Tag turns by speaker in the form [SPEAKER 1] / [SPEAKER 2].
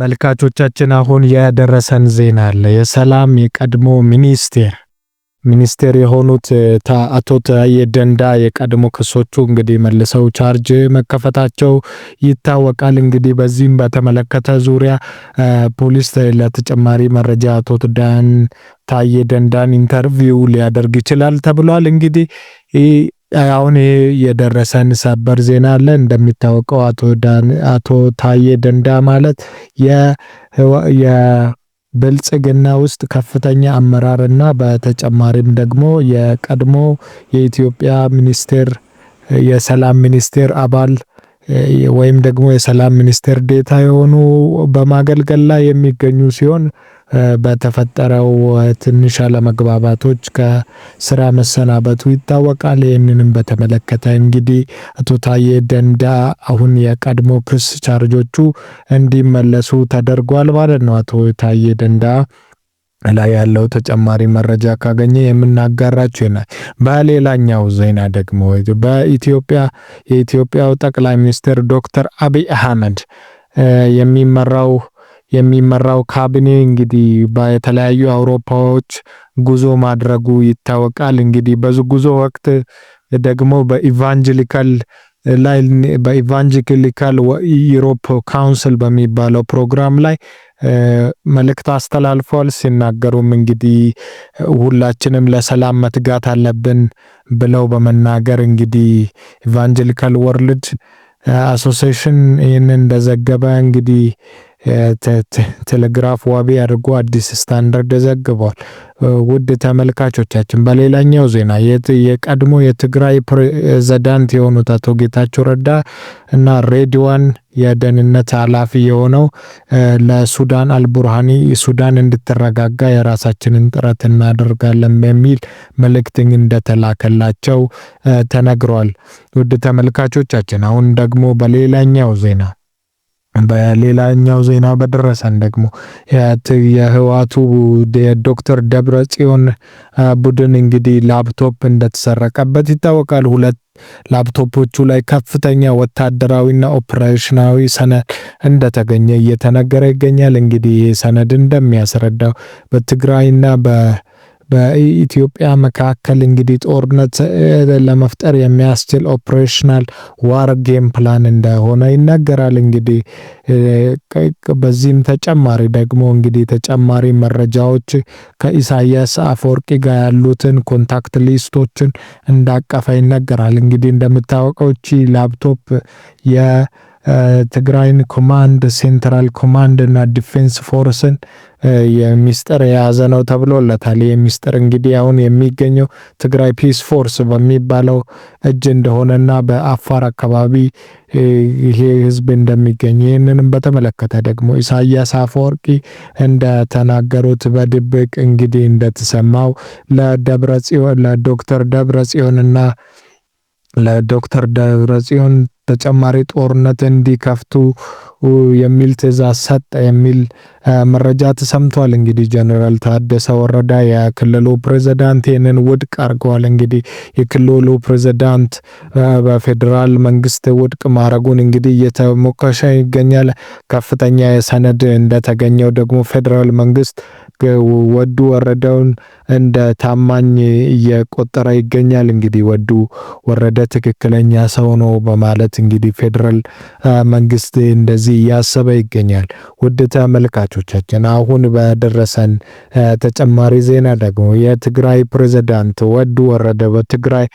[SPEAKER 1] ተመልካቾቻችን አሁን የደረሰን ዜና አለ። የሰላም የቀድሞ ሚኒስቴር የሆኑት አቶ ታዬ ደንዳ የቀድሞ ክሶቹ እንግዲህ መልሰው ቻርጅ መከፈታቸው ይታወቃል። እንግዲህ በዚህም በተመለከተ ዙሪያ ፖሊስ ለተጨማሪ መረጃ አቶ ታዬ ደንዳን ኢንተርቪው ሊያደርግ ይችላል ተብሏል። እንግዲህ አሁን የደረሰን ሰበር ዜና አለ። እንደሚታወቀው አቶ ታዬ ደንዳ ማለት የብልጽግና ውስጥ ከፍተኛ አመራርና በተጨማሪም ደግሞ የቀድሞ የኢትዮጵያ የሰላም ሚኒስቴር አባል ወይም ደግሞ የሰላም ሚኒስቴር ዴታ የሆኑ በማገልገል ላይ የሚገኙ ሲሆን በተፈጠረው ትንሽ አለመግባባቶች ከስራ መሰናበቱ ይታወቃል። ይህንንም በተመለከተ እንግዲህ አቶ ታዬ ደንዳ አሁን የቀድሞ ክስ ቻርጆቹ እንዲመለሱ ተደርጓል ማለት ነው። አቶ ታዬ ደንዳ ላይ ያለው ተጨማሪ መረጃ ካገኘ የምናጋራችሁ ይሆናል። በሌላኛው ዜና ደግሞ የኢትዮጵያው ጠቅላይ ሚኒስትር ዶክተር አብይ አህመድ የሚመራው ካቢኔ እንግዲህ በተለያዩ አውሮፓዎች ጉዞ ማድረጉ ይታወቃል። እንግዲህ በጉዞ ወቅት ደግሞ በኢቫንጀሊካል ዩሮፕ ካውንስል በሚባለው ፕሮግራም ላይ መልእክት አስተላልፈዋል። ሲናገሩም እንግዲህ ሁላችንም ለሰላም መትጋት አለብን ብለው በመናገር እንግዲህ ኢቫንጀሊካል ወርልድ አሶሲዬሽን ይህንን እንደዘገበ እንግዲህ ቴሌግራፍ ዋቢ አድርጎ አዲስ ስታንዳርድ ዘግቧል። ውድ ተመልካቾቻችን በሌላኛው ዜና የቀድሞ የትግራይ ፕሬዝዳንት የሆኑት አቶ ጌታቸው ረዳ እና ሬድዋን የደህንነት ኃላፊ የሆነው ለሱዳን አልቡርሃኒ ሱዳን እንድትረጋጋ የራሳችንን ጥረት እናደርጋለን በሚል መልእክት እንደተላከላቸው ተነግሯል። ውድ ተመልካቾቻችን አሁን ደግሞ በሌላኛው ዜና በደረሰን ደግሞ የህዋቱ የዶክተር ደብረጽዮን ቡድን እንግዲህ ላፕቶፕ እንደተሰረቀበት ይታወቃል። ሁለት ላፕቶፖቹ ላይ ከፍተኛ ወታደራዊና ኦፕሬሽናዊ ሰነድ እንደተገኘ እየተነገረ ይገኛል። እንግዲህ ይህ ሰነድ እንደሚያስረዳው በትግራይና በኢትዮጵያ መካከል እንግዲህ ጦርነት ለመፍጠር የሚያስችል ኦፕሬሽናል ዋር ጌም ፕላን እንደሆነ ይነገራል። እንግዲህ በዚህም ተጨማሪ ደግሞ እንግዲህ ተጨማሪ መረጃዎች ከኢሳያስ አፈወርቂ ጋር ያሉትን ኮንታክት ሊስቶችን እንዳቀፈ ይነገራል። እንግዲህ እንደምታወቀው ላፕቶፕ የትግራይን ኮማንድ ሴንትራል ኮማንድ እና ዲፌንስ ፎርስን የሚስጥር የያዘ ነው ተብሎለታል። የሚስጥር እንግዲህ አሁን የሚገኘው ትግራይ ፒስ ፎርስ በሚባለው እጅ እንደሆነና በአፋር አካባቢ ይሄ ህዝብ እንደሚገኝ ይህንንም በተመለከተ ደግሞ ኢሳያስ አፈወርቂ እንደተናገሩት በድብቅ እንግዲህ እንደተሰማው ለዶክተር ደብረጽዮን ተጨማሪ ጦርነት እንዲከፍቱ የሚል ትዕዛዝ ሰጠ የሚል መረጃ ተሰምቷል። እንግዲህ ጀነራል ታደሰ ወረዳ የክልሉ ፕሬዝዳንት ይህንን ውድቅ አድርገዋል። እንግዲህ የክልሉ ፕሬዝዳንት በፌዴራል መንግስት ውድቅ ማድረጉን እንግዲህ እየተሞከሸ ይገኛል። ከፍተኛ የሰነድ እንደተገኘው ደግሞ ፌዴራል መንግስት ወዱ ወረደውን እንደ ታማኝ እየቆጠረ ይገኛል። እንግዲህ ወዱ ወረደ ትክክለኛ ሰው ነው በማለት እንግዲህ ፌዴራል መንግስት እንደዚህ እያሰበ ይገኛል። ውድ ተመልካቾቻችን አሁን በደረሰን ተጨማሪ ዜና ደግሞ የትግራይ ፕሬዝዳንት ወዱ ወረደ በትግራይ